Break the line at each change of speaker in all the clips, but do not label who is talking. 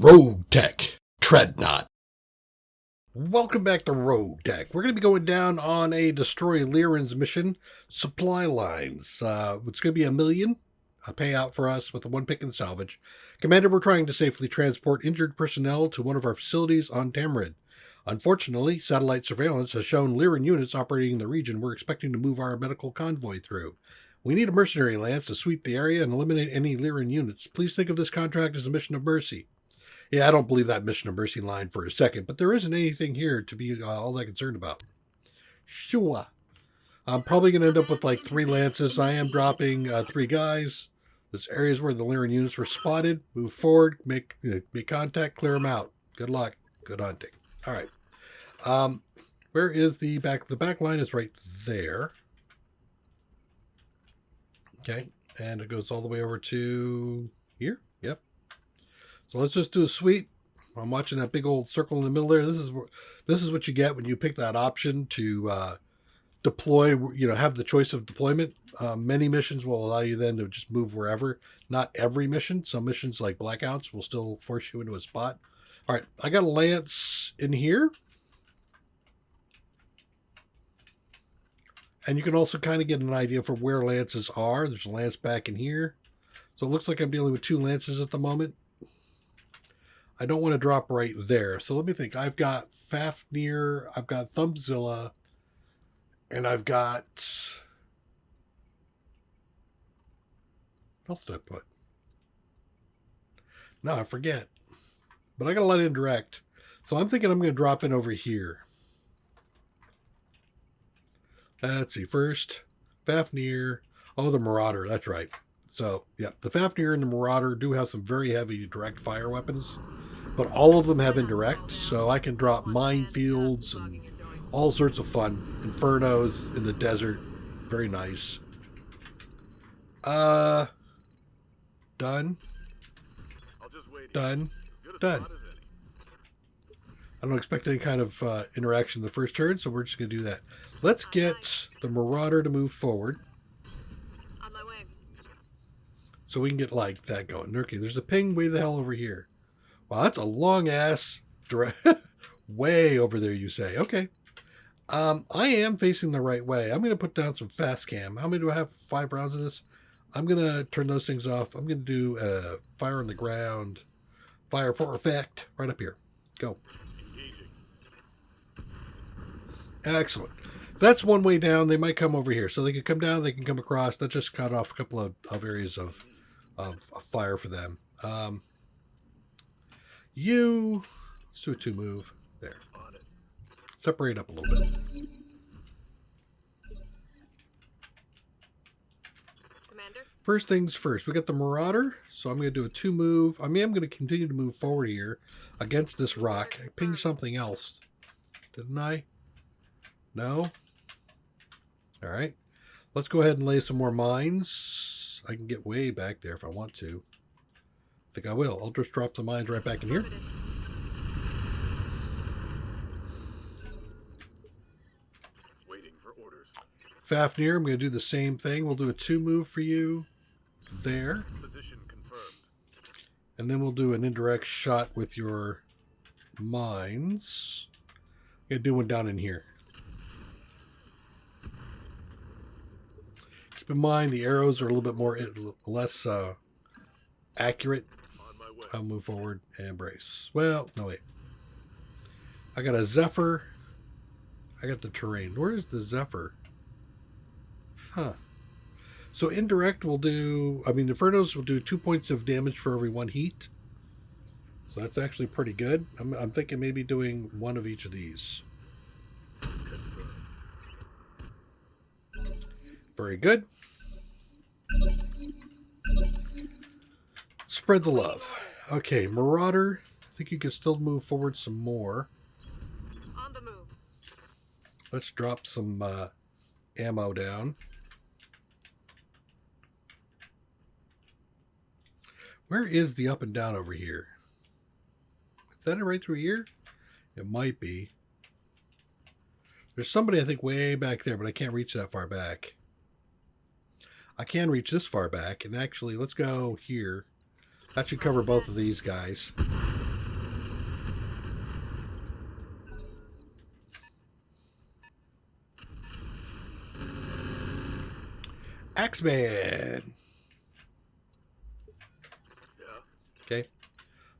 RogueTech, tread not. Welcome back to RogueTech. We're going to be going down on a Destroy Lyran's mission, Supply Lines. It's going to be $1 million, a payout for us with a one pick and salvage. Commander, we're trying to safely transport injured personnel to one of our facilities on Tamrid. Unfortunately, satellite surveillance has shown Lyran units operating in the region we're expecting to move our medical convoy through. We need a mercenary lance to sweep the area and eliminate any Lyran units. Please think of this contract as a mission of mercy. Yeah, I don't believe that mission of mercy line for a second, but there isn't anything here to be all that concerned about. Sure. I'm probably going to end up with like 3 lances. I am dropping 3 guys. This area is where the Lyran units were spotted. Move forward, make contact, clear them out. Good luck. Good hunting. All right. Where is the back? The back line is right there. Okay, and it goes all the way over to here. Yep. So let's just do a sweep. I'm watching that big old circle in the middle there. This is what you get when you pick that option to deploy. Have the choice of deployment. Many missions will allow you then to just move wherever. Not every mission. Some missions like Blackouts will still force you into a spot. All right, I got a lance in here. And you can also kind of get an idea for where lances are. There's a lance back in here. So it looks like I'm dealing with 2 lances at the moment. I don't want to drop right there. So let me think. I've got Fafnir, I've got Thumbzilla, and I've got... What else did I put? No, I forget. But I got a lot of indirect. So I'm thinking I'm going to drop in over here. Let's see. First, Fafnir. Oh, the Marauder. That's right. So, yeah, the Fafnir and the Marauder do have some very heavy direct fire weapons, but all of them have indirect, so I can drop minefields and all sorts of fun. Infernos in the desert. Very nice. Done. Done. Done. I don't expect any kind of interaction the first turn, so we're just going to do that. Let's get the Marauder to move forward.
On my way.
So we can get like that going. Okay, there's a ping way the hell over here. Wow, that's a long ass way over there, you say. Okay. I am facing the right way. I'm going to put down some fast cam. How many do I have? 5 rounds of this? I'm going to turn those things off. I'm going to do a fire on the ground. Fire for effect. Right up here. Go. Excellent. That's one way down. They might come over here. So they can come down, they can come across. That just cut off a couple of areas of fire for them. Let's do a 2 move. There. Separate up a little bit.
Commander?
First things first. We got the Marauder. So I'm going to do a 2 move. I'm going to continue to move forward here against this rock. I pinged something else. Didn't I? No? All right. Let's go ahead and lay some more mines. I can get way back there if I want to. I think I will. I'll just drop the mines right back in here.
Waiting for orders.
Fafnir, I'm going to do the same thing. We'll do a 2 move for you there.
Position confirmed.
And then we'll do an indirect shot with your mines. I'm going to do one down in here. Keep in mind the arrows are a little bit less accurate.
On my way.
I'll move forward and brace. Well, no wait. I got a Zephyr. I got the terrain. Where is the Zephyr? Huh. So indirect will do... Infernos will do 2 points of damage for every 1 heat. So that's actually pretty good. I'm thinking maybe doing 1 of each of these. Very good. Spread the love. Okay, Marauder. I think you can still move forward some more.
On the move.
Let's drop some ammo down. Where is the up and down over here? Is that it right through here? It might be. There's somebody, I think, way back there, but I can't reach that far back. I can reach this far back, and actually, let's go here. That should cover both of these guys. Axeman.
Yeah.
Okay.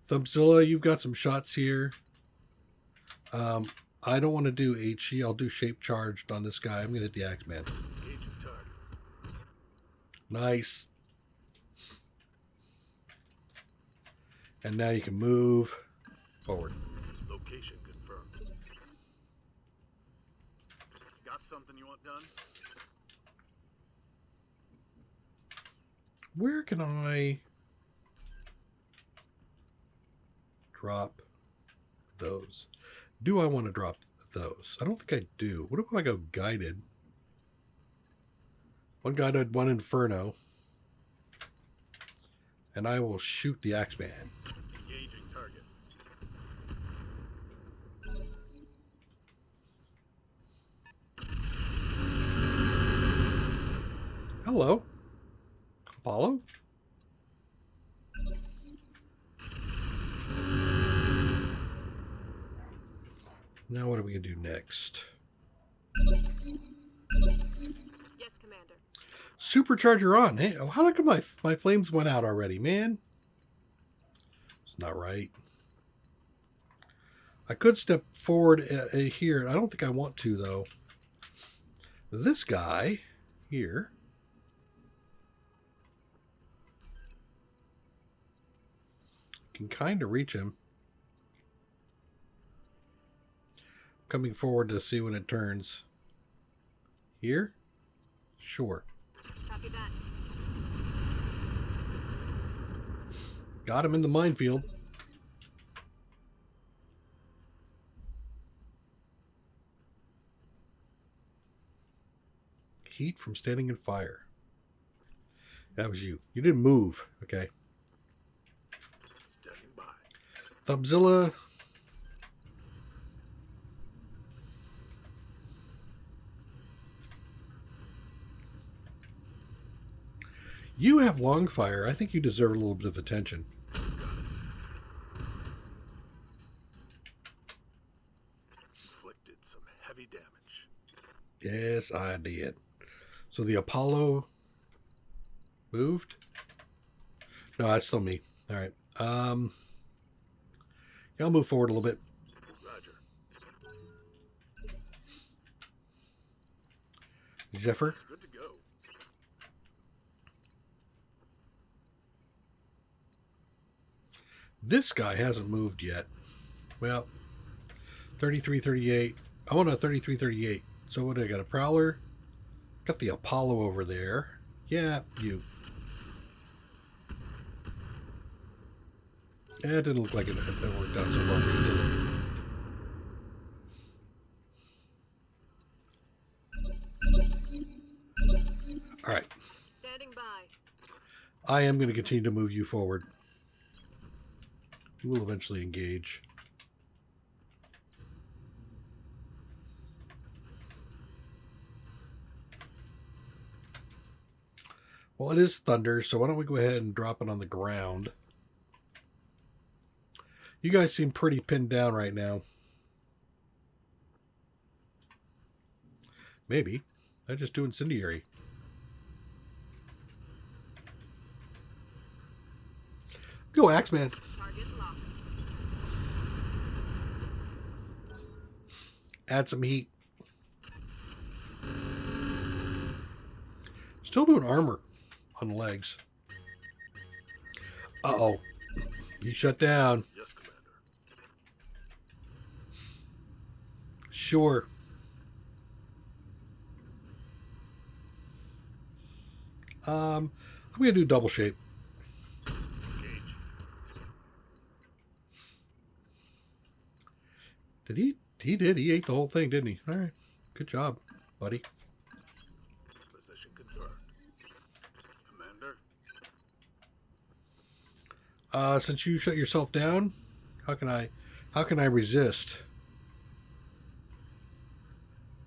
Thumbzilla, you've got some shots here. I don't want to do HE. I'll do shape charged on this guy. I'm going to hit the Axeman.
Engaging target.
Nice. And now you can move forward.
Location confirmed. Got something you want done?
Where can I drop those? Do I want to drop those? I don't think I do. What if I go guided? One guided, one inferno. And I will shoot the Axeman.
Engaging target.
Hello. Apollo? Now what are we going to do next?
Yes, Commander.
Supercharger on. Hey, how come my flames went out already, man? It's not right. I could step forward here. I don't think I want to, though. This guy here. Can kind of reach him. Coming forward to see when it turns. Here? Sure.
Copy that.
Got him in the minefield. Heat from standing in fire. That was you. You didn't move. Okay.
Standing by.
Thumbzilla. You have long fire. I think you deserve a little bit of attention.
Inflicted some heavy damage.
Yes, I did. So the Apollo moved? No, that's still me. All right. Yeah, I'll move forward a little bit.
Roger.
Zephyr.
Good to go.
This guy hasn't moved yet. Well, 3338. I want a 3338. So what do I got? A Prowler? Got the Apollo over there. Yeah, you. Yeah, it didn't look like it worked out so well for you, did it? All right.
Standing by.
I am going to continue to move you forward. You will eventually engage. Well, it is thunder, so why don't we go ahead and drop it on the ground. You guys seem pretty pinned down right now. Maybe. I just do incendiary. Go, Axeman.
Target locked.
Add some heat. Still doing armor on legs. Uh-oh. You shut down.
Yes, Commander.
Sure. I'm going to do double shape.
Engage.
Did he? He did. He ate the whole thing, didn't he? All right. Good job, buddy.
Position confirmed. Commander.
Since you shut yourself down, how can I resist?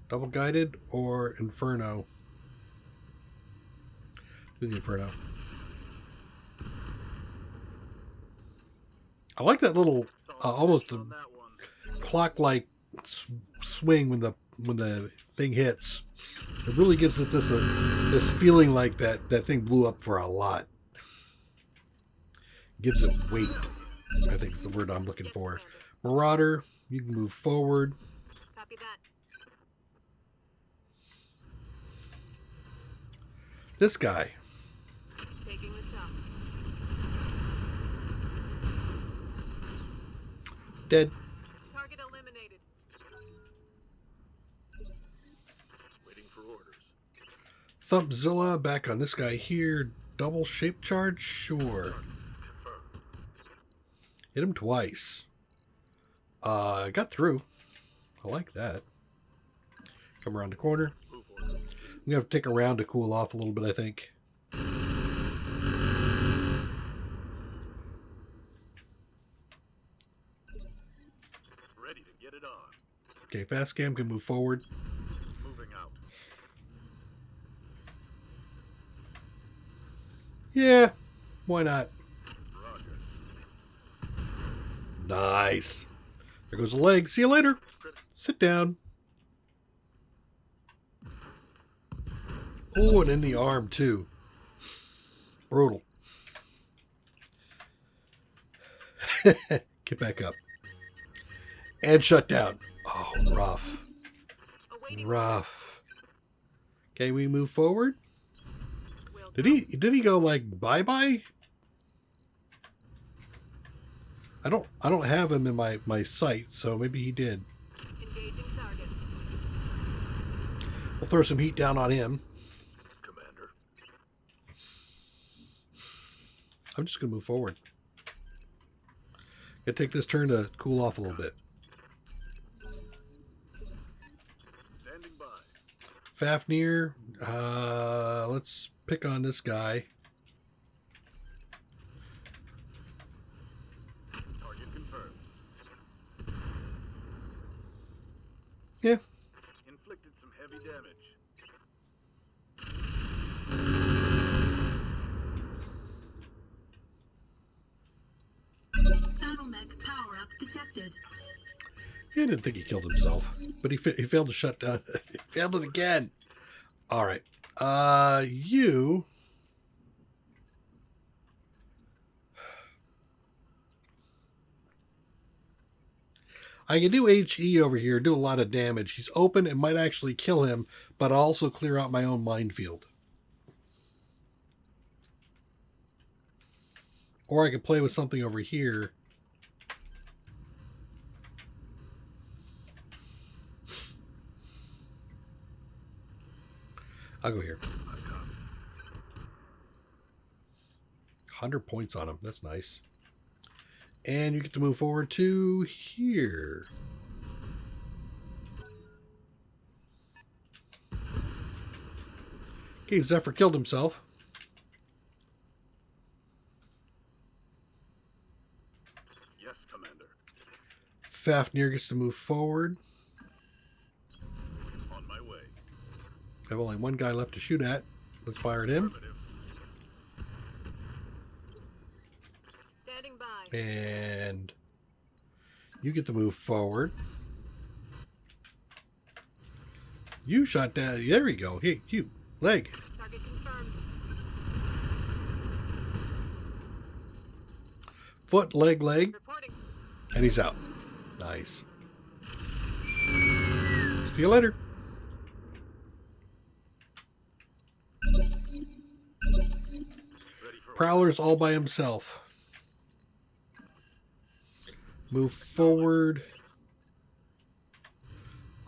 Double guided or Inferno? Do the Inferno. I like that little almost
On that one.
clock-like swing when the thing hits. It really gives it this feeling like that thing blew up for a lot. Gives it weight, I think is the word I'm looking
Yes,
for.
Commander.
Marauder, you can move forward.
Copy that.
This guy,
Taking the shot.
dead.
Target eliminated.
Waiting for orders.
Thumpzilla, back on this guy here. Double shape charge? Sure.
Confirmed.
Hit him twice. Got through. I like that. Come around the corner.
Move orders.
I'm going to have to take a round to cool off a little bit, I think.
Ready to get it on.
Okay, fast cam can move forward.
Moving out.
Yeah, why not?
Roger.
Nice. There goes a leg. See you later. Sit down. Oh, and in the arm, too. Brutal. Get back up. And shut down. Oh, rough.
Awaiting.
Rough. Okay, we move forward.
Will
Did he go like bye-bye? I don't have him in my sight, so maybe he did.
engaging target.
We'll throw some heat down on him.
Commander.
I'm just gonna move forward. Gonna take this turn to cool off a little bit.
Standing by.
Fafnir, let's pick on this guy.
Target confirmed.
Yeah,
Inflicted some heavy damage.
BattleMech power-up detected.
I didn't think he killed himself, but he failed to shut down. He failed it again. All right, you. I can do HE over here, do a lot of damage. He's open, it might actually kill him, but I'll also clear out my own minefield. Or I could play with something over here. I'll go here. 100 points on him. That's nice. And you get to move forward to here. Okay, Zephyr killed himself.
Yes, Commander.
Fafnir gets to move forward.
On my way.
I have only one guy left to shoot at. Let's fire at him.
Affirmative.
Standing by.
And you get to move forward. You shot down. There we go. Hey, you. Leg.
Target confirmed.
Foot, leg, leg.
Reporting.
And he's out. Nice. See you later.
Ready for
Prowler's all by himself. Move forward.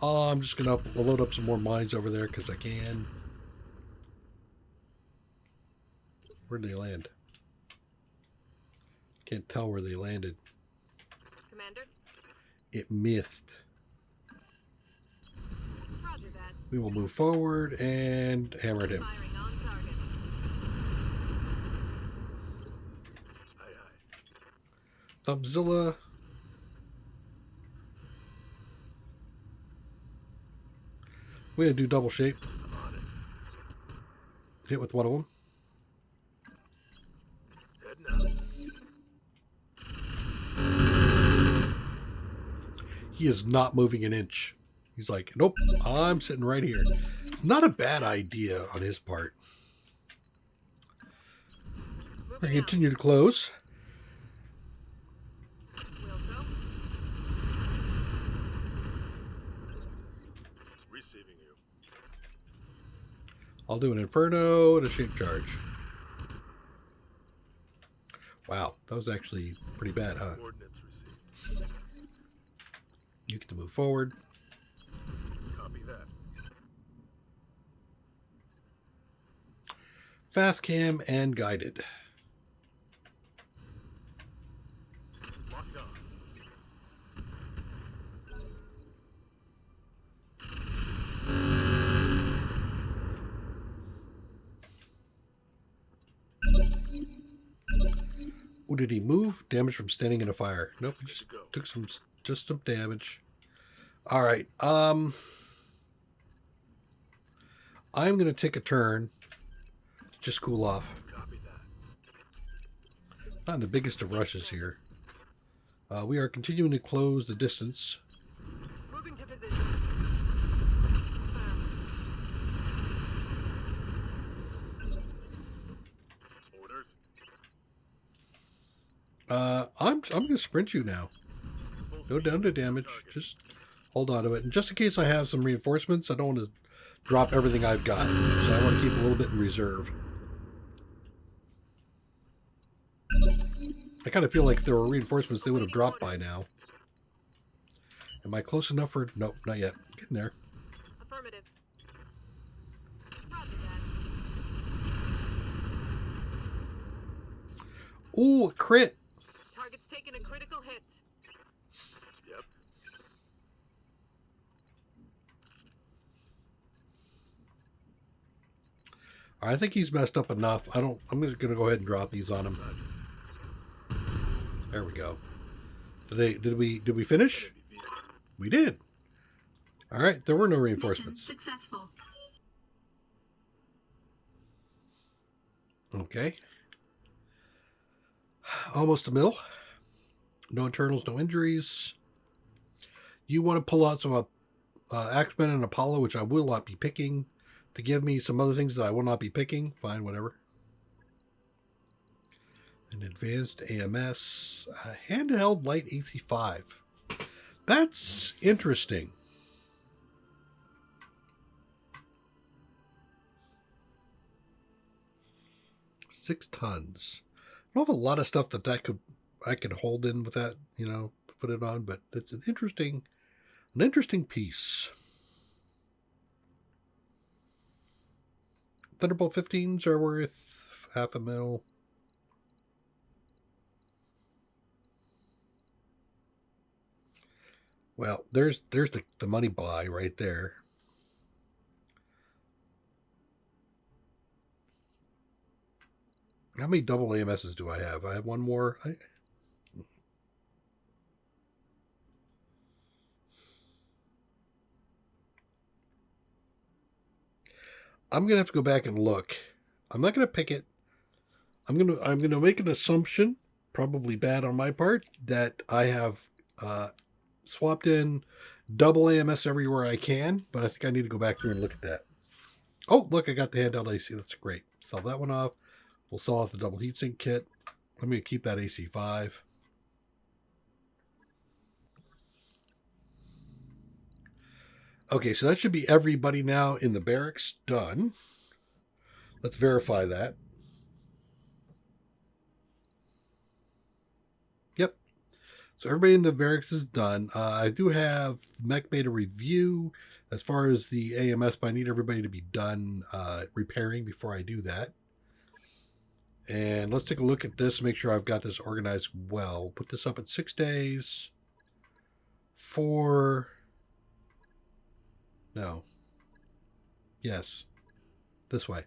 Oh, I'm just going to load up some more mines over there because I can. Where'd they land? Can't tell where they landed.
Commander.
It missed.
Roger that.
We will move forward and hammer at him.
Firing on target.
Aye, aye.
Thumpzilla. We're going to do double shape.
I'm on it.
Hit with one of them.
Heading out.
He is not moving an inch. He's like, nope, I'm sitting right here. It's not a bad idea on his part. We're going to continue to close.
Will go.
Receiving you.
I'll do an Inferno and a Shape Charge. Wow, that was actually pretty bad, huh?
Coordinates received.
You get to move forward.
Copy that.
Fast cam and guided.
Locked on.
Oh, did he move? Damage from standing in a fire. Nope, he just
Go.
took just some damage. All right. I'm going to take a turn to just cool off.
Copy that.
Not in the biggest of rushes here. We are continuing to close the distance.
Moving to position.
Orders.
I'm going to sprint you now. No down to damage. Just hold on to it. And just in case I have some reinforcements, I don't want to drop everything I've got. So I want to keep a little bit in reserve. I kind of feel like if there were reinforcements, they would have dropped by now. Am I close enough for... Nope, not yet. Getting there.
Affirmative. Roger that.
Ooh, a crit.
Target's taken a critical hit.
Yep.
I think he's messed up enough. I'm just going to go ahead and drop these on him. There we go. Did we finish? We did. All right, there were no
Mission
reinforcements.
successful.
Okay. Almost a mil. No internals, no injuries. You want to pull out some Axemen and Apollo, which I will not be picking, to give me some other things that I will not be picking. Fine, whatever. An advanced AMS. Handheld light AC-5. That's interesting. Six tons. I don't have a lot of stuff that I could hold in with that, put it on, but it's an interesting piece. Thunderbolt 15s are worth $500,000. Well, there's the money buy right there. How many double AMSs do I have? I have one more. I'm gonna have to go back and look. I'm not gonna pick it. I'm gonna make an assumption, probably bad on my part, that I have swapped in double AMS everywhere I can, but I think I need to go back through and look at that. Oh, look, I got the handheld AC. That's great. Sell that one off. We'll sell off the double heatsink kit. I'm going to keep that AC-5. Okay, so that should be everybody now in the barracks done. Let's verify that. Yep. So everybody in the barracks is done. I do have mech beta review as far as the AMS, but I need everybody to be done repairing before I do that. And let's take a look at this, make sure I've got this organized well. Put this up at 6 days. 4. No. Yes. This way.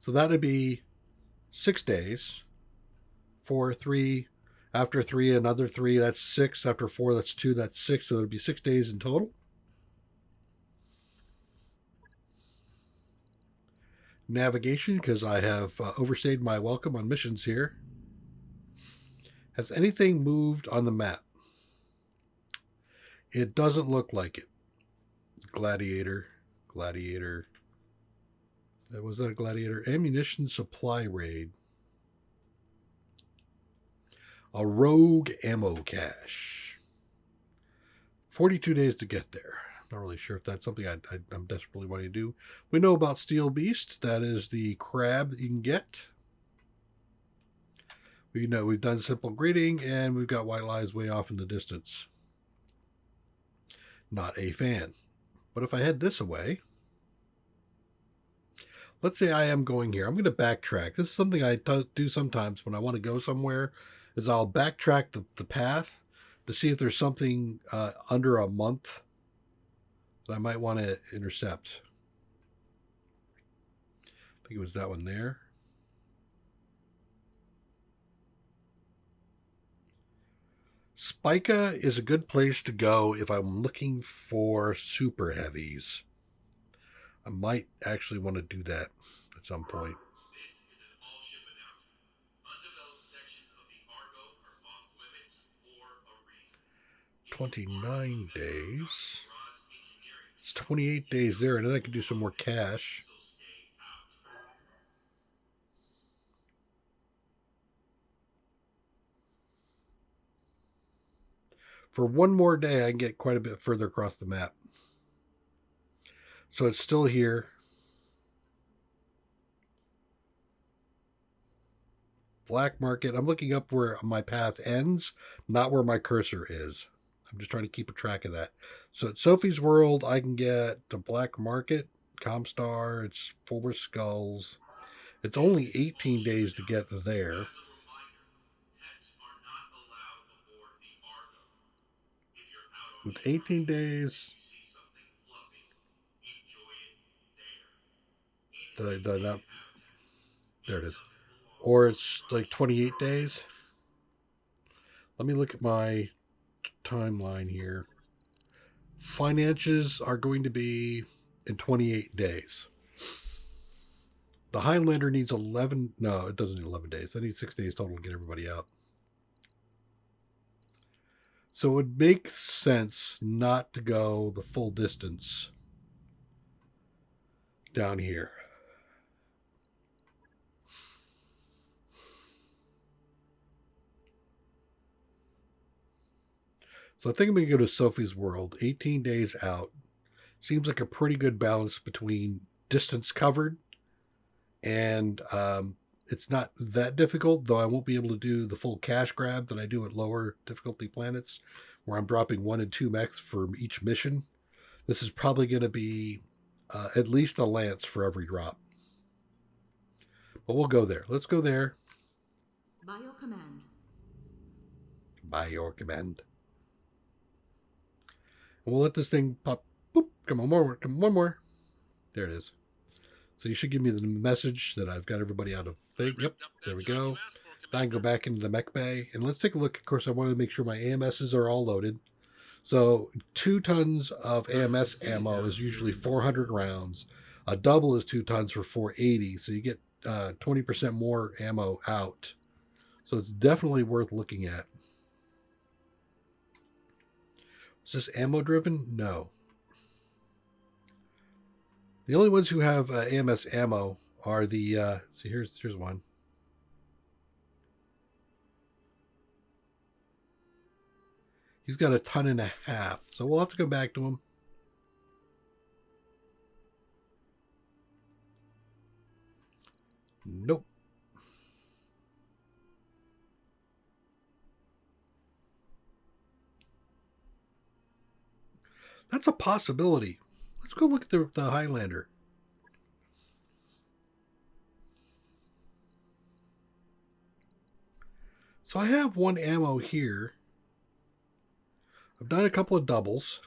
So that would be 6 days. 4, 3. After 3, another 3. That's 6. After 4, that's 2. That's 6. So it would be 6 days in total. Navigation, because I have overstayed my welcome on missions here. Has anything moved on the map? It doesn't look like it. Gladiator. gladiator. Was that a gladiator? Ammunition supply raid. A rogue ammo cache. 42 days to get there. Not really sure if that's something I'm desperately wanting to do. We know about Steel Beast. That is the crab that you can get. We know we've done simple greeting, and we've got white lies way off in the distance. Not a fan. But if I head this away, let's say I am going here. I'm going to backtrack. This is something I do sometimes when I want to go somewhere, is I'll backtrack the path to see if there's something under a month that I might want to intercept. I think it was that one there. Spica is a good place to go if I'm looking for super heavies. I might actually want to do that at some point.
This is an all-ship announcement. Undeveloped sections of the Argo are off limits for a reason.
29 days. It's 28 days there, and then I can do some more cash. For one more day, I can get quite a bit further across the map. So it's still here. Black market. I'm looking up where my path ends, not where my cursor is. I'm just trying to keep a track of that. So at Sophie's World, I can get the black market, Comstar. It's Four Skulls. It's only 18 days to get there. It's 18 days. Did I not? There it is. Or it's like 28 days. Let me look at my timeline here. Finances are going to be in 28 days. The Highlander needs 11. No, it doesn't need 11 days. I need 6 days total to get everybody out. So it would make sense not to go the full distance down here. So I think I'm going to go to Sophie's World, 18 days out. Seems like a pretty good balance between distance covered and it's not that difficult, though I won't be able to do the full cash grab that I do at lower difficulty planets, where I'm dropping 1 and 2 mechs for each mission. This is probably going to be at least a lance for every drop. But we'll go there. Let's go there.
By your command.
By your command. And we'll let this thing pop. Boop. Come on, more. Come on, one more. There it is. So you should give me the message that I've got everybody out of thing. Yep, there we go. Now I can go back into the mech bay. And let's take a look. Of course, I want to make sure my AMSs are all loaded. So 2 tons of AMS ammo is usually 400 rounds. A double is 2 tons for 480. So you get 20% more ammo out. So it's definitely worth looking at. Is this ammo driven? No. The only ones who have AMS ammo are the, see here's one. He's got 1.5 tons, so we'll have to go back to him. Nope. That's a possibility. Let's go look at the Highlander. So I have 1 ammo here. I've done a couple of doubles.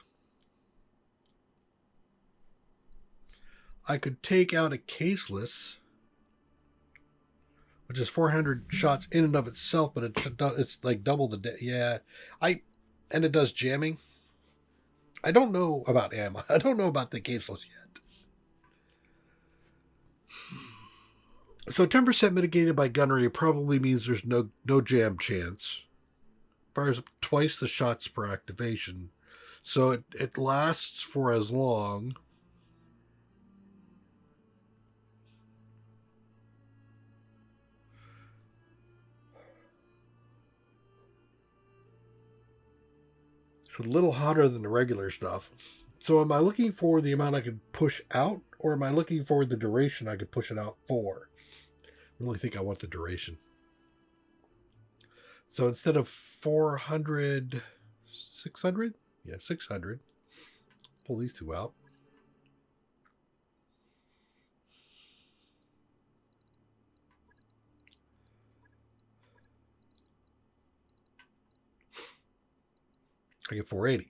I could take out a caseless, which is 400 shots in and of itself, but it's like double the yeah. And it does jamming. I don't know about ammo. I don't know about the caseless yet. So 10% mitigated by gunnery probably means there's no jam chance. Fires up twice the shots per activation. So it lasts for as long a little hotter than the regular stuff. So am I looking for the amount I could push out, or am I looking for the duration I could push it out for? I really think I want the duration. So instead of 400, 600? Yeah, 600. Pull these two out. I get 480.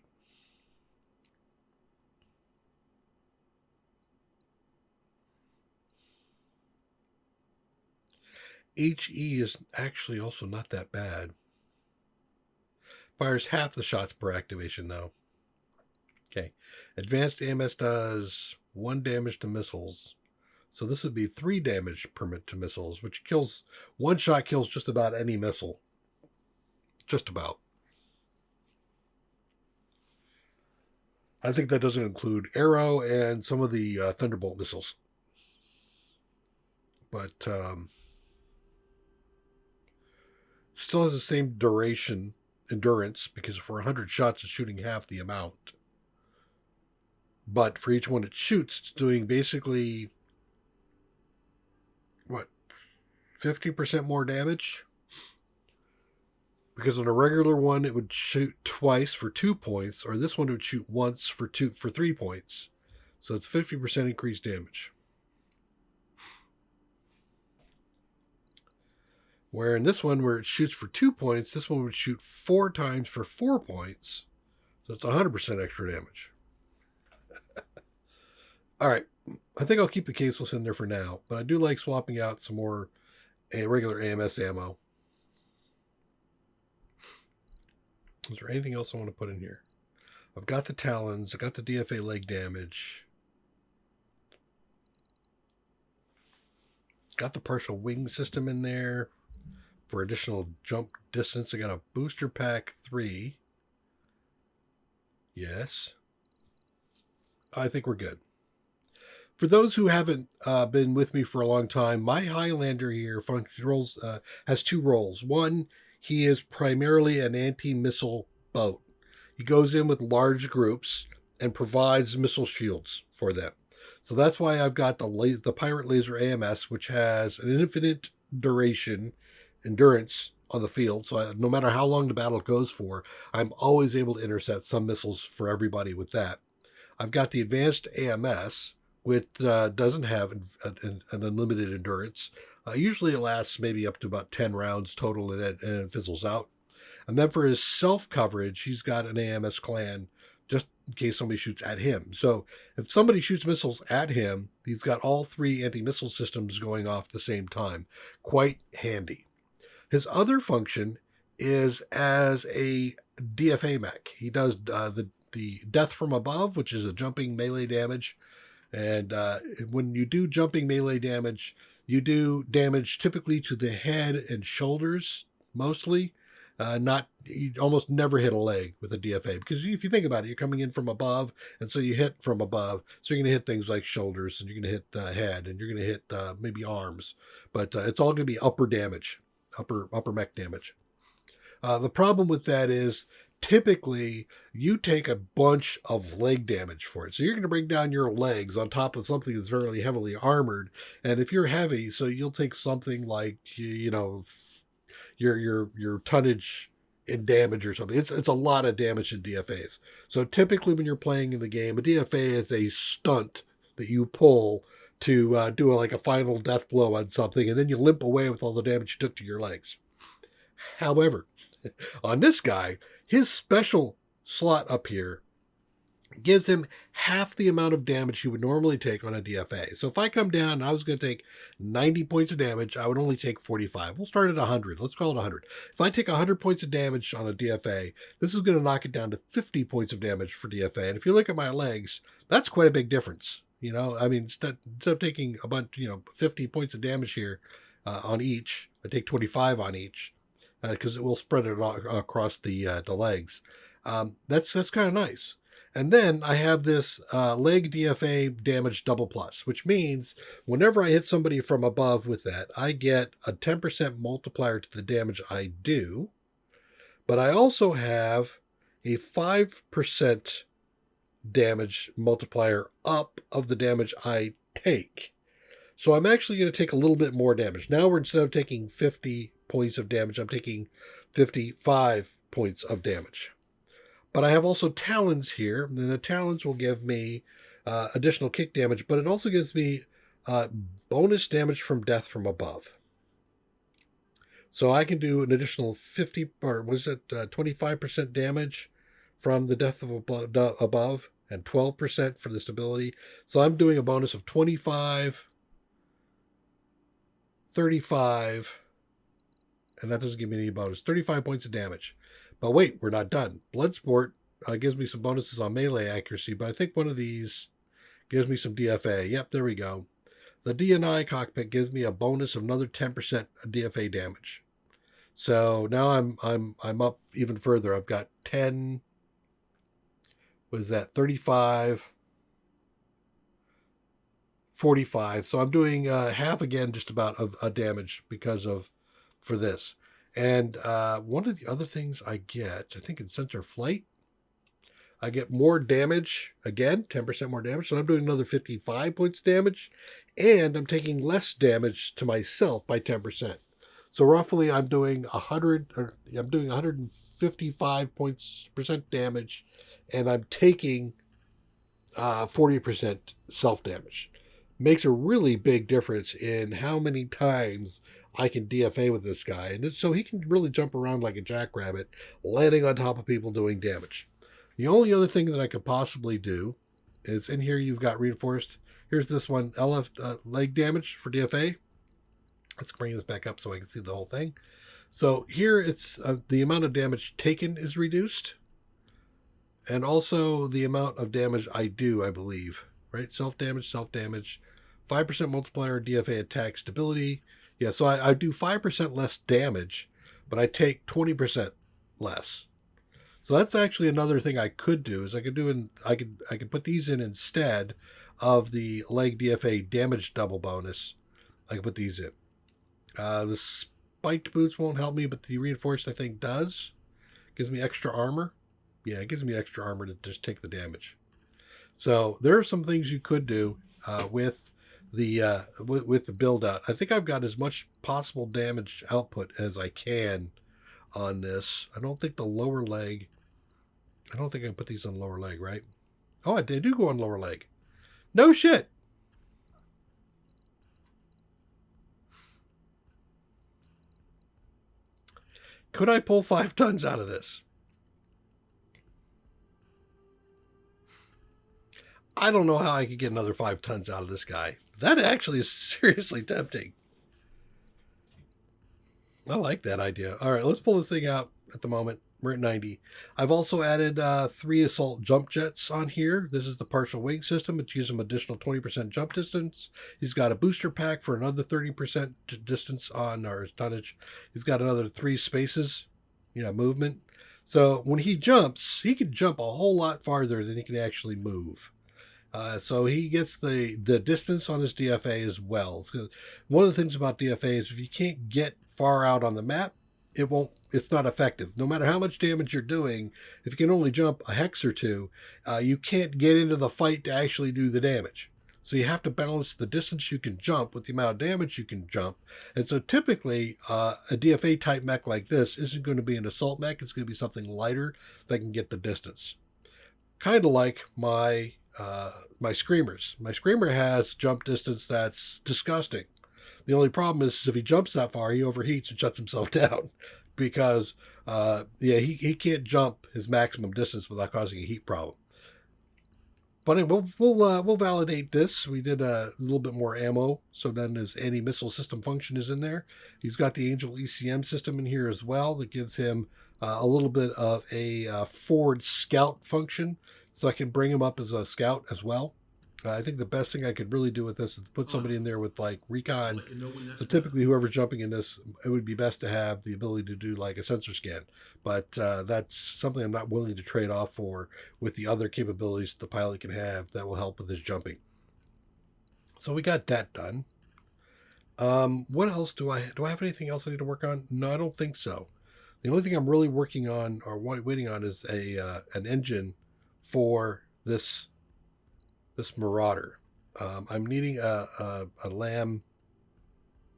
HE is actually also not that bad. Fires half the shots per activation, though. Okay. Advanced AMS does 1 damage to missiles. So this would be 3 damage permit to missiles, which kills, 1 shot kills just about any missile. Just about. I think that doesn't include Arrow and some of the Thunderbolt missiles. But still has the same duration, endurance, because for 100 shots, it's shooting half the amount. But for each one it shoots, it's doing basically, what, 50% more damage? Because on a regular one, it would shoot twice for 2 points, or this one would shoot once for 3 points. So it's 50% increased damage. Where in this one, where it shoots for 2 points, this one would shoot 4 times for 4 points. So it's 100% extra damage. All right. I think I'll keep the caseless in there for now, but I do like swapping out some more regular AMS ammo. Is there anything else I want to put in here? I've got the talons. I've got the DFA leg damage. Got the partial wing system in there for additional jump distance. I got a booster pack 3. Yes. I think we're good. For those who haven't been with me for a long time, my Highlander here has 2 roles. One, he is primarily an anti-missile boat. He goes in with large groups and provides missile shields for them. So that's why I've got the Pirate Laser AMS, which has an infinite endurance on the field. So no matter how long the battle goes for, I'm always able to intercept some missiles for everybody with that. I've got the advanced AMS, which doesn't have an unlimited endurance. Usually it lasts maybe up to about 10 rounds total, and it fizzles out. And then for his self-coverage, he's got an AMS clan just in case somebody shoots at him. So if somebody shoots missiles at him, he's got all 3 anti-missile systems going off at the same time. Quite handy. His other function is as a DFA mech. He does the Death from Above, which is a jumping melee damage. And when you do jumping melee damage, you do damage typically to the head and shoulders, mostly. You almost never hit a leg with a DFA, because if you think about it, you're coming in from above, and so you hit from above. So you're going to hit things like shoulders, and you're going to hit the head, and you're going to hit maybe arms. But it's all going to be upper damage, upper mech damage. The problem with that is typically you take a bunch of leg damage for it. So you're going to bring down your legs on top of something that's very heavily armored. And if you're heavy, so you'll take something like, your tonnage in damage or something. It's a lot of damage in DFAs. So typically when you're playing in the game, a DFA is a stunt that you pull to do a final death blow on something, and then you limp away with all the damage you took to your legs. However, on this guy, his special slot up here gives him half the amount of damage you would normally take on a DFA. So if I come down and I was going to take 90 points of damage, I would only take 45. We'll start at 100. Let's call it 100. If I take 100 points of damage on a DFA, this is going to knock it down to 50 points of damage for DFA. And if you look at my legs, that's quite a big difference. Instead of taking a bunch, 50 points of damage here on each, I take 25 on each because it will spread it across the legs. That's kind of nice. And then I have this leg DFA damage double plus, which means whenever I hit somebody from above with that, I get a 10% multiplier to the damage I do. But I also have a 5% damage multiplier up of the damage I take. So I'm actually going to take a little bit more damage. Now we're, instead of taking 50 points of damage, I'm taking 55 points of damage. But I have also talons here, and the talons will give me additional kick damage, but it also gives me bonus damage from death from above. So I can do an additional 50, or was it 25% damage from the death of above, and 12% for the stability. So I'm doing a bonus of 25, 35, and that doesn't give me any bonus. 35 points of damage. But wait, we're not done. Bloodsport gives me some bonuses on melee accuracy, but I think one of these gives me some DFA. Yep, there we go. The DNI cockpit gives me a bonus of another 10% DFA damage. So now I'm up even further. I've got 10. What is that? 35, 45. So I'm doing half again, just about of damage for this. And one of the other things I get, I think in center flight, I get more damage, again, 10% more damage. So I'm doing another 55 points of damage, and I'm taking less damage to myself by 10%. So roughly I'm doing 155 percent damage, and I'm taking 40% self damage. Makes a really big difference in how many times I can DFA with this guy. And so he can really jump around like a jackrabbit, landing on top of people doing damage. The only other thing that I could possibly do is, in here you've got reinforced. Here's this one, LF leg damage for DFA. Let's bring this back up so I can see the whole thing. So here it's the amount of damage taken is reduced, and also the amount of damage I do, I believe. Right? Self-damage, 5% multiplier, DFA attack stability. Yeah, so I do 5% less damage, but I take 20% less. So that's actually another thing I could do, is I could put these in instead of the leg DFA damage double bonus. I can put these in. The spiked boots won't help me, but the reinforced I think does. Gives me extra armor. Yeah, it gives me extra armor to just take the damage. So there are some things you could do with the build out. I think I've got as much possible damage output as I can on this. I don't think the lower leg. I don't think I can put these on lower leg, right? Oh, they do go on lower leg. No shit. Could I pull 5 tons out of this? I don't know how I could get another 5 tons out of this guy. That actually is seriously tempting. I like that idea. All right, let's pull this thing out at the moment. We're at 90. I've also added 3 assault jump jets on here. This is the partial wing system. It gives him additional 20% jump distance. He's got a booster pack for another 30% distance on our tonnage. He's got another 3 spaces, movement. So when he jumps, he can jump a whole lot farther than he can actually move. So he gets the distance on his DFA as well. One of the things about DFA is if you can't get far out on the map, it's not effective. No matter how much damage you're doing, if you can only jump a hex or 2, you can't get into the fight to actually do the damage. So you have to balance the distance you can jump with the amount of damage you can jump. And so typically a DFA type mech like this isn't going to be an assault mech. It's going to be something lighter that can get the distance. Kind of like my screamers. My screamer has jump distance that's disgusting. The only problem is if he jumps that far, he overheats and shuts himself down because he can't jump his maximum distance without causing a heat problem. But anyway, we'll validate this. We did a little bit more ammo, so then his anti-missile system function is in there. He's got the Angel ECM system in here as well that gives him a little bit of a forward scout function, so I can bring him up as a scout as well. I think the best thing I could really do with this is put somebody in there with like recon. So typically whoever's jumping in this, it would be best to have the ability to do like a sensor scan. But that's something I'm not willing to trade off for with the other capabilities the pilot can have that will help with his jumping. So we got that done. What else do I have anything else I need to work on? No, I don't think so. The only thing I'm really working on or waiting on is an engine for this Marauder. I'm needing a Lamb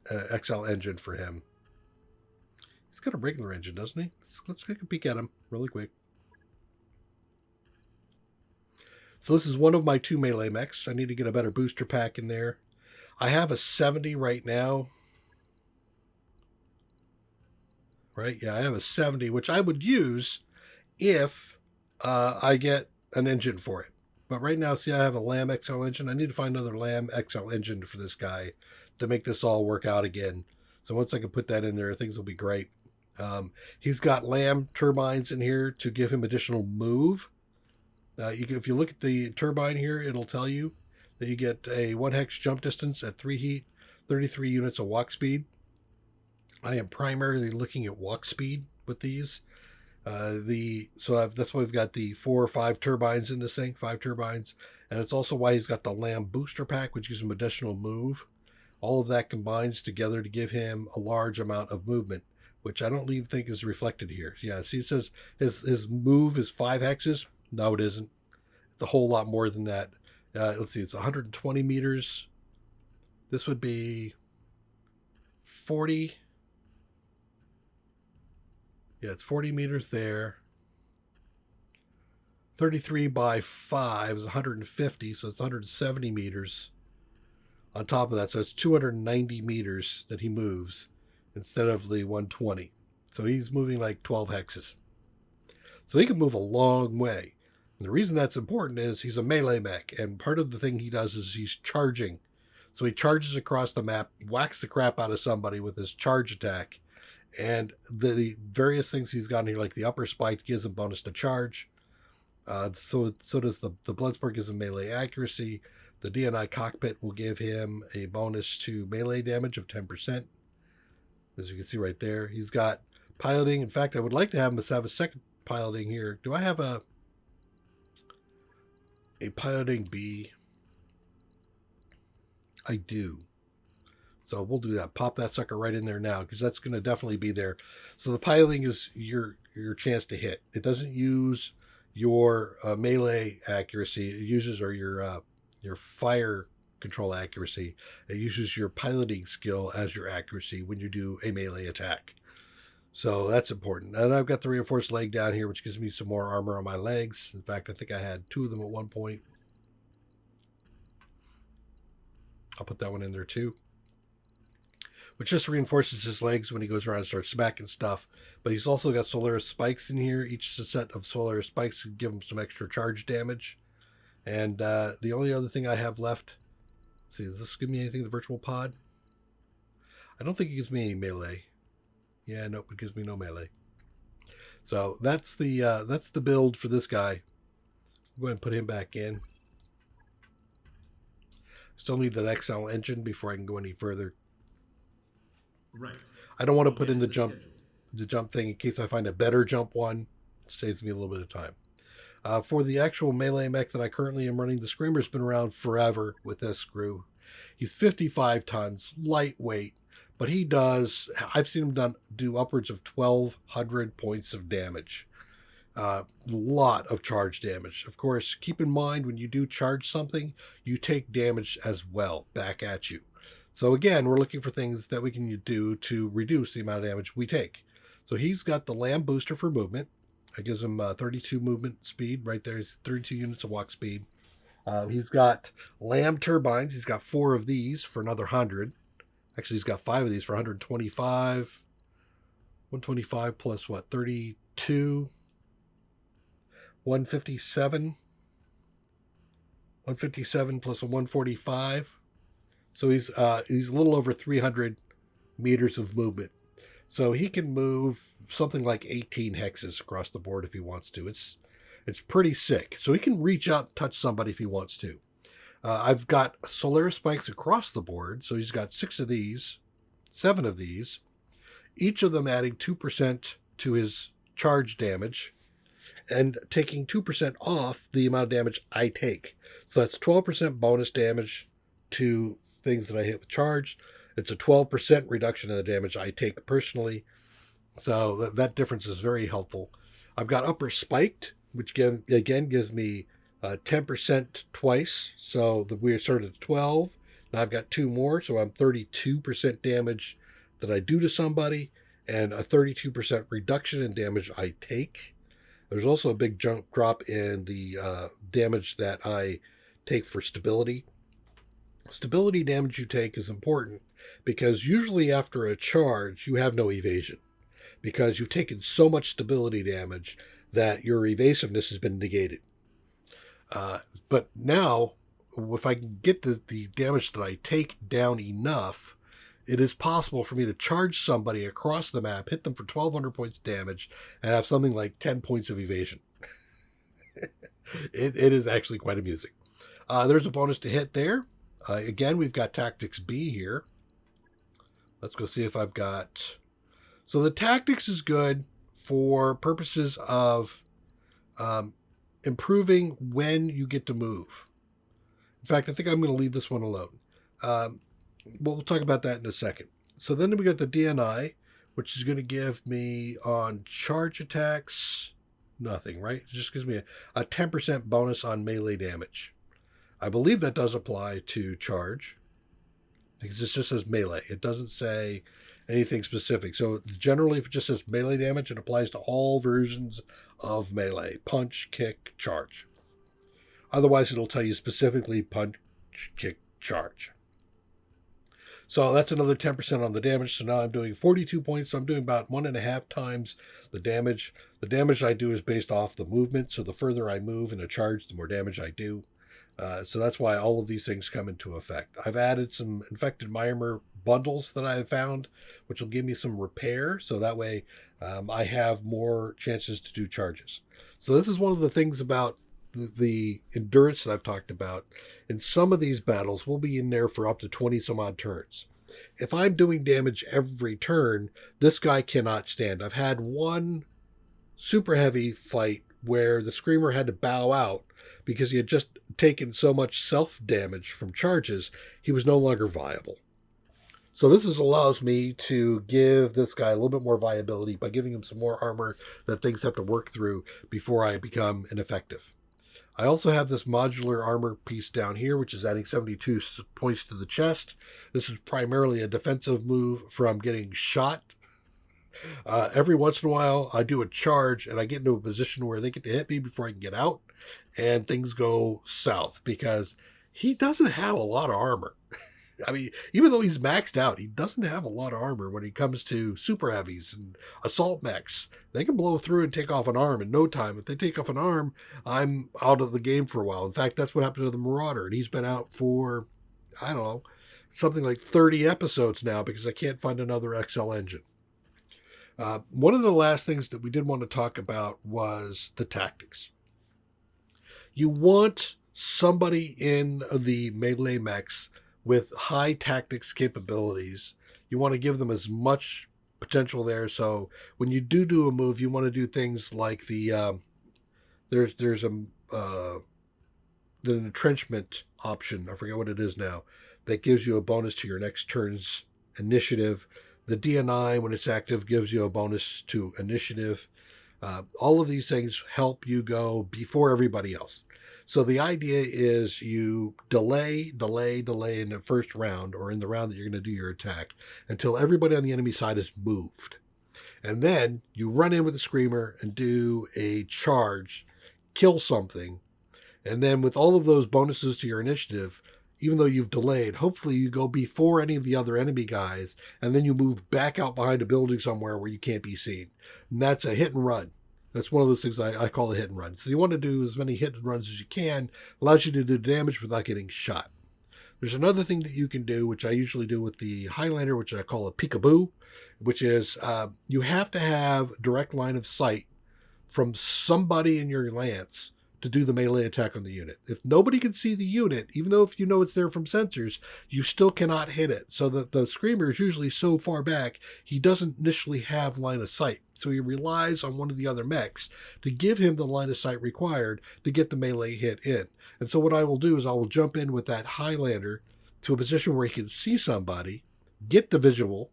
XL engine for him. He's got a regular engine, doesn't he? Let's take a peek at him really quick. So this is one of my 2 melee mechs. I need to get a better booster pack in there. I have a 70 right now. Right? Yeah, I have a 70, which I would use if I get an engine for it. But right now, see, I have a Lamb XL engine. I need to find another Lamb XL engine for this guy to make this all work out again. So once I can put that in there, things will be great. He's got Lamb turbines in here to give him additional move. If you look at the turbine here, it'll tell you that you get a 1 hex jump distance at 3 heat, 33 units of walk speed. I am primarily looking at walk speed with these. That's why we've got the 4 or 5 turbines in this thing, 5 turbines, and it's also why he's got the Lamb booster pack, which gives him additional move. All of that combines together to give him a large amount of movement, which I don't even think is reflected here. Yeah, see, it says his move is 5 hexes. No, it isn't. It's a whole lot more than that. Let's see, it's 120 meters. This would be 40. Yeah, it's 40 meters there. 33 by 5 is 150, so it's 170 meters on top of that. So it's 290 meters that he moves instead of the 120. So he's moving like 12 hexes. So he can move a long way. And the reason that's important is he's a melee mech, and part of the thing he does is he's charging. So he charges across the map, whacks the crap out of somebody with his charge attack. And the various things he's got in here, like the upper spike, gives him bonus to charge. So does the Bloodsport gives him melee accuracy. The DNI cockpit will give him a bonus to melee damage of 10%. As you can see right there, he's got piloting. In fact, I would like to have him have a second piloting here. Do I have a piloting B? I do. So we'll do that. Pop that sucker right in there now, because that's going to definitely be there. So the piloting is your chance to hit. It doesn't use your melee accuracy. It uses your fire control accuracy. It uses your piloting skill as your accuracy when you do a melee attack. So that's important. And I've got the reinforced leg down here, which gives me some more armor on my legs. In fact, I think I had 2 of them at one point. I'll put that one in there too, which just reinforces his legs when he goes around and starts smacking stuff. But he's also got Solaris spikes in here. Each set of Solaris spikes can give him some extra charge damage. And the only other thing I have left, let's see, does this give me anything, the virtual pod? I don't think it gives me any melee. Yeah, nope, it gives me no melee. So that's the build for this guy. Go ahead and put him back in. Still need that XL engine before I can go any further.
Right.
I don't want to put in the jump thing in case I find a better jump one. It saves me a little bit of time. For the actual melee mech that I currently am running, the Screamer's been around forever with this screw. He's 55 tons, lightweight, but he does, I've seen him do upwards of 1,200 points of damage. Lot of charge damage. Of course, keep in mind when you do charge something, you take damage as well back at you. So again, we're looking for things that we can do to reduce the amount of damage we take. So he's got the Lamb booster for movement. It gives him 32 movement speed right there. 32 units of walk speed. He's got Lamb turbines. He's got 4 of these for another 100. Actually, he's got 5 of these for 125. 125 plus what? 32. 157. 157 plus a 145. So he's a little over 300 meters of movement. So he can move something like 18 hexes across the board if he wants to. It's pretty sick. So he can reach out and touch somebody if he wants to. I've got Solaris spikes across the board. So he's got 6 of these, 7 of these, each of them adding 2% to his charge damage and taking 2% off the amount of damage I take. So that's 12% bonus damage to things that I hit with charge. It's a 12% reduction in the damage I take personally. So that difference is very helpful. I've got upper spiked, which again gives me 10% twice. So we started at 12. Now I've got 2 more, so I'm 32% damage that I do to somebody, and a 32% reduction in damage I take. There's also a big jump drop in the damage that I take for stability. Stability damage you take is important because usually after a charge, you have no evasion because you've taken so much stability damage that your evasiveness has been negated. But now, if I can get the damage that I take down enough, it is possible for me to charge somebody across the map, hit them for 1,200 points damage, and have something like 10 points of evasion. It is actually quite amusing. There's a bonus to hit there. Again, we've got Tactics B here. Let's go see if I've got... So the Tactics is good for purposes of improving when you get to move. In fact, I think I'm going to leave this one alone. We'll talk about that in a second. So then we got the DNI, which is going to give me on charge attacks, nothing, right? It just gives me a 10% bonus on melee damage. I believe that does apply to charge because it just says melee. It doesn't say anything specific. So generally, if it just says melee damage, it applies to all versions of melee: punch, kick, charge. Otherwise, it'll tell you specifically punch, kick, charge. So that's another 10% on the damage. So now I'm doing 42 points. So I'm doing about 1.5 times the damage. The damage I do is based off the movement. So the further I move in a charge, the more damage I do. So that's why all of these things come into effect. I've added some infected armor bundles that I have found, which will give me some repair. So that way I have more chances to do charges. So this is one of the things about the endurance that I've talked about. In some of these battles, we'll be in there for up to 20 some odd turns. If I'm doing damage every turn, this guy cannot stand. I've had one super heavy fight where the Screamer had to bow out because he had just taken so much self-damage from charges, he was no longer viable. So this allows me to give this guy a little bit more viability by giving him some more armor that things have to work through before I become ineffective. I also have this modular armor piece down here, which is adding 72 points to the chest. This is primarily a defensive move from getting shot. Every once in a while, I do a charge and I get into a position where they get to hit me before I can get out, and things go south because he doesn't have a lot of armor. I mean, even though he's maxed out, he doesn't have a lot of armor when it comes to super heavies and assault mechs. They can blow through and take off an arm in no time. If they take off an arm, I'm out of the game for a while. In fact, that's what happened to the Marauder, and he's been out for, I don't know, something like 30 episodes now because I can't find another XL engine. One of the last things that we did want to talk about was the tactics. You want somebody in the melee mechs with high tactics capabilities. You want to give them as much potential there. So when you do a move, you want to do things like the entrenchment option. I forget what it is now. That gives you a bonus to your next turn's initiative. The DNI, when it's active, gives you a bonus to initiative. All of these things help you go before everybody else. So the idea is you delay in the first round or in the round that you're going to do your attack until everybody on the enemy side is moved. And then you run in with the Screamer and do a charge, kill something. And then with all of those bonuses to your initiative, even though you've delayed, hopefully you go before any of the other enemy guys, and then you move back out behind a building somewhere where you can't be seen. And that's a hit and run. That's one of those things I call a hit and run. So you want to do as many hit and runs as you can. Allows you to do damage without getting shot. There's another thing that you can do, which I usually do with the Highlander, which I call a peekaboo, which is you have to have direct line of sight from somebody in your lance to do the melee attack on the unit. If nobody can see the unit, even though if you know it's there from sensors, you still cannot hit it. So that the Screamer is usually so far back, he doesn't initially have line of sight. So he relies on one of the other mechs to give him the line of sight required to get the melee hit in. And so what I will do is I will jump in with that Highlander to a position where he can see somebody, get the visual,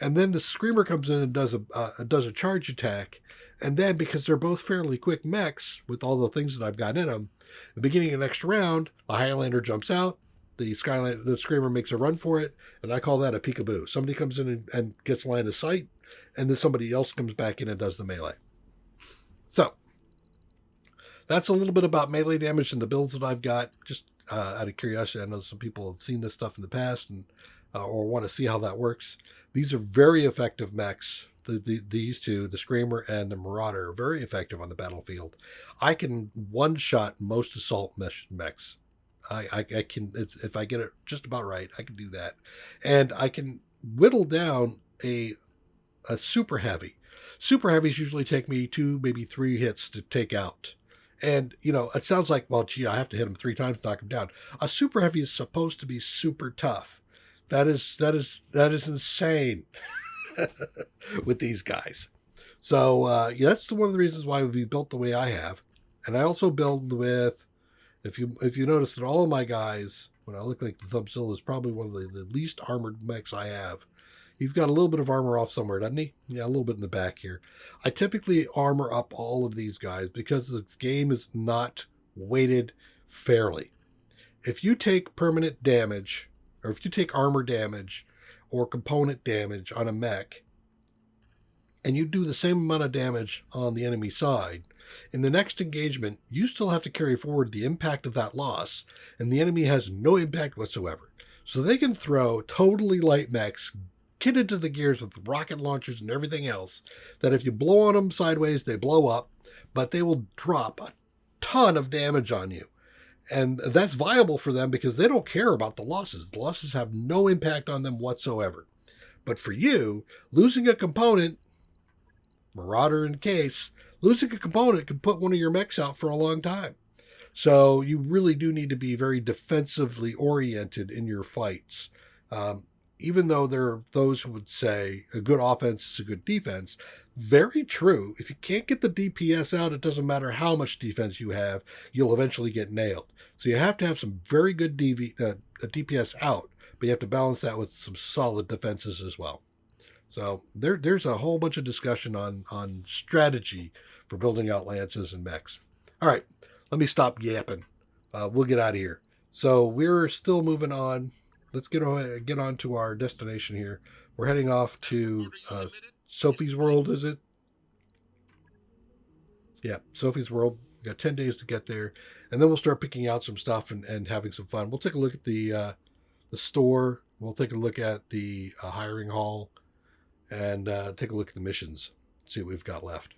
And then the Screamer comes in and does a charge attack. And then, because they're both fairly quick mechs with all the things that I've got in them, the beginning of the next round, a Highlander jumps out, the Screamer makes a run for it, and I call that a peekaboo. Somebody comes in and gets line of sight, and then somebody else comes back in and does the melee. So, that's a little bit about melee damage and the builds that I've got. Just out of curiosity, I know some people have seen this stuff in the past and or want to see how that works. These are very effective mechs. These two, the Screamer and the Marauder, are very effective on the battlefield. I can one-shot most assault mechs. I can, if I get it just about right, I can do that. And I can whittle down a super heavy. Super heavies usually take me 2, maybe 3 hits to take out. And, you know, it sounds like, well, gee, I have to hit him 3 times to knock him down. A super heavy is supposed to be super tough. That is insane with these guys. So, yeah, that's one of the reasons why we built the way I have. And I also build with, if you notice that all of my guys, when I look like the Thumbzilla is probably one of the least armored mechs I have. He's got a little bit of armor off somewhere, doesn't he? Yeah, a little bit in the back here. I typically armor up all of these guys because the game is not weighted fairly. If you take permanent damage, or if you take armor damage or component damage on a mech, and you do the same amount of damage on the enemy side, in the next engagement, you still have to carry forward the impact of that loss, and the enemy has no impact whatsoever. So they can throw totally light mechs, kitted to the gears with rocket launchers and everything else, that if you blow on them sideways, they blow up, but they will drop a ton of damage on you. And that's viable for them because they don't care about the losses. The losses have no impact on them whatsoever. But for you, losing a component, Marauder in case, losing a component can put one of your mechs out for a long time. So you really do need to be very defensively oriented in your fights. Even though there are those who would say a good offense is a good defense, very true. If you can't get the DPS out, it doesn't matter how much defense you have, you'll eventually get nailed. So you have to have some very good DPS out, but you have to balance that with some solid defenses as well. So there's a whole bunch of discussion on strategy for building out lances and mechs. All right, let me stop yapping. We'll get out of here. So we're still moving on. Let's get on to our destination here. We're heading off to Sophie's World, is it? Yeah, Sophie's World. We got 10 days to get there. And then we'll start picking out some stuff and having some fun. We'll take a look at the store. We'll take a look at the hiring hall. And take a look at the missions. See what we've got left.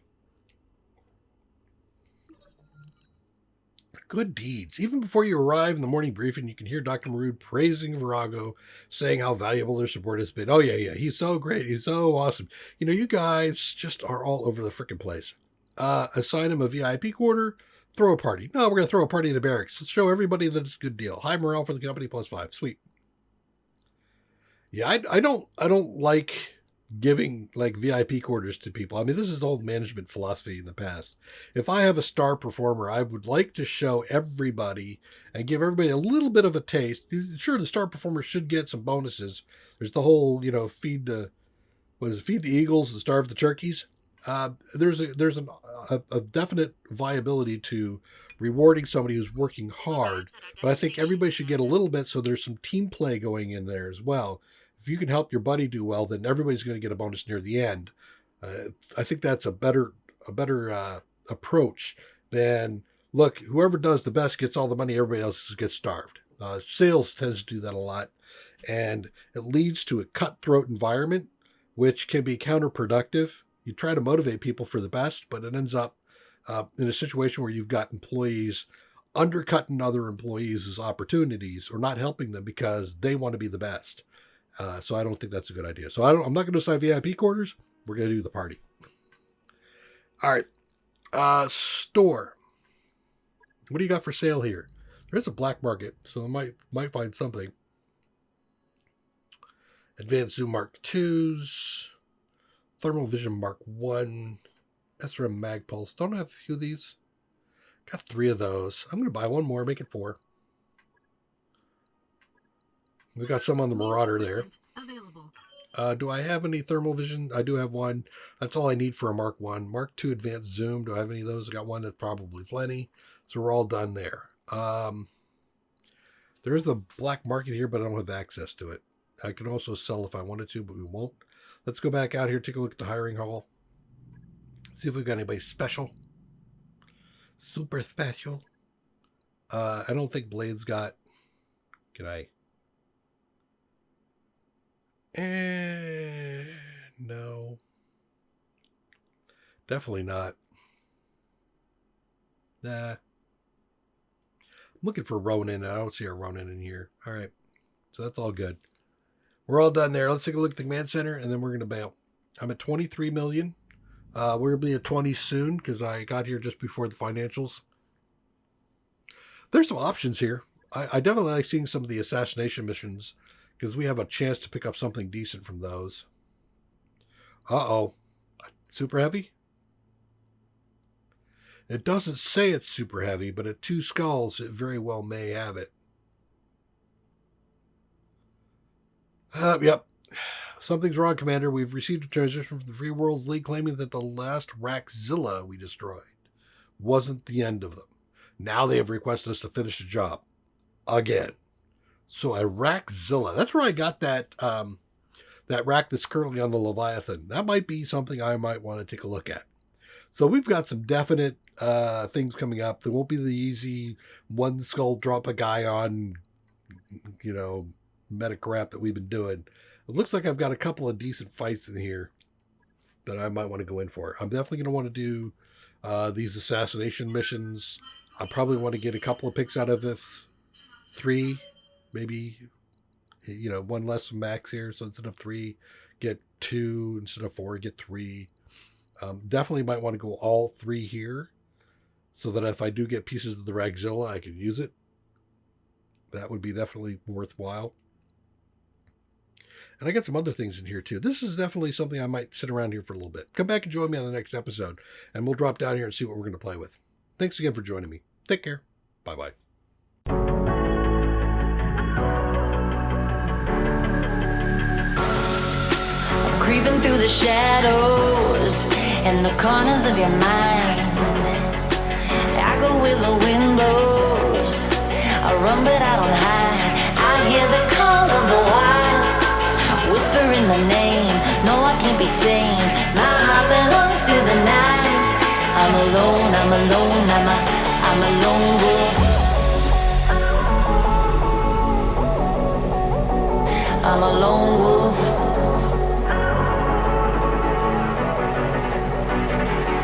Good deeds. Even before you arrive in the morning briefing, you can hear Dr. Marud praising Virago, saying how valuable their support has been. Oh, yeah, he's so great. He's so awesome. You know, you guys just are all over the frickin' place. Assign him a VIP quarter, throw a party. No, we're going to throw a party in the barracks. Let's show everybody that it's a good deal. High morale for the company, +5. Sweet. Yeah, I don't like giving like VIP quarters to people. I mean, this is the old management philosophy in the past. If I have a star performer, I would like to show everybody and give everybody a little bit of a taste. Sure, the star performer should get some bonuses. There's the whole, feed the eagles and starve the turkeys. There's a definite viability to rewarding somebody who's working hard, but I think everybody should get a little bit so there's some team play going in there as well. If you can help your buddy do well, then everybody's going to get a bonus near the end. I think that's a better approach than, look, whoever does the best gets all the money, everybody else gets starved. Sales tends to do that a lot, and it leads to a cutthroat environment, which can be counterproductive. You try to motivate people for the best, but it ends up in a situation where you've got employees undercutting other employees' opportunities or not helping them because they want to be the best. So I don't think that's a good idea. So I'm not going to assign VIP quarters. We're going to do the party. All right. Store. What do you got for sale here? There's a black market, so I might find something. Advanced Zoom Mark IIs. Thermal Vision Mark 1. SRM Mag Pulse. Don't I have a few of these? Got 3 of those. I'm going to buy one more, make it 4. We got some on the Marauder there.
Available.
Do I have any thermal vision? I do have one. That's all I need for a Mark 1. Mark 2 advanced zoom. Do I have any of those? I got one that's probably plenty. So we're all done there. There is a black market here, but I don't have access to it. I can also sell if I wanted to, but we won't. Let's go back out here, take a look at the hiring hall. See if we've got anybody special. Super special. I don't think Blade's got... Can I... No. Definitely not. Nah. I'm looking for Ronin. I don't see a Ronin in here. All right. So that's all good. We're all done there. Let's take a look at the command center, and then we're going to bail. I'm at 23 million. We're going to be at 20 soon because I got here just before the financials. There's some options here. I definitely like seeing some of the assassination missions because we have a chance to pick up something decent from those. Uh-oh. Super heavy? It doesn't say it's super heavy, but at 2 skulls, it very well may have it. Yep. Something's wrong, Commander. We've received a transmission from the Free Worlds League claiming that the last Rackzilla we destroyed wasn't the end of them. Now they have requested us to finish the job. Again. So a Rackzilla. That's where I got that that rack that's currently on the Leviathan. That might be something I might want to take a look at. So we've got some definite things coming up. There won't be the easy one skull drop a guy on, meta crap that we've been doing. It looks like I've got a couple of decent fights in here that I might want to go in for. I'm definitely going to want to do these assassination missions. I probably want to get a couple of picks out of this. 3, maybe, one less max here. So instead of 3, get 2. Instead of 4, get 3. Definitely might want to go all 3 here so that if I do get pieces of the Ragzilla, I can use it. That would be definitely worthwhile. And I got some other things in here too. This is definitely something I might sit around here for a little bit. Come back and join me on the next episode, and we'll drop down here and see what we're going to play with. Thanks again for joining me. Take care. Bye-bye.
Creeping through the shadows in the corners of your mind. I go with the windows. I run but I don't hide. I hear the call of the wild, whispering the name. No, I can't be tamed. My heart belongs to the night. I'm alone, I'm alone, I'm a lone wolf. I'm a lone wolf.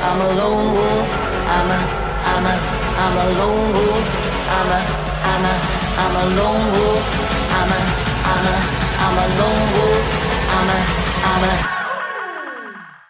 I'm a lone wolf. I'm a lone wolf. I'm a lone wolf. I'm a lone wolf. I'm a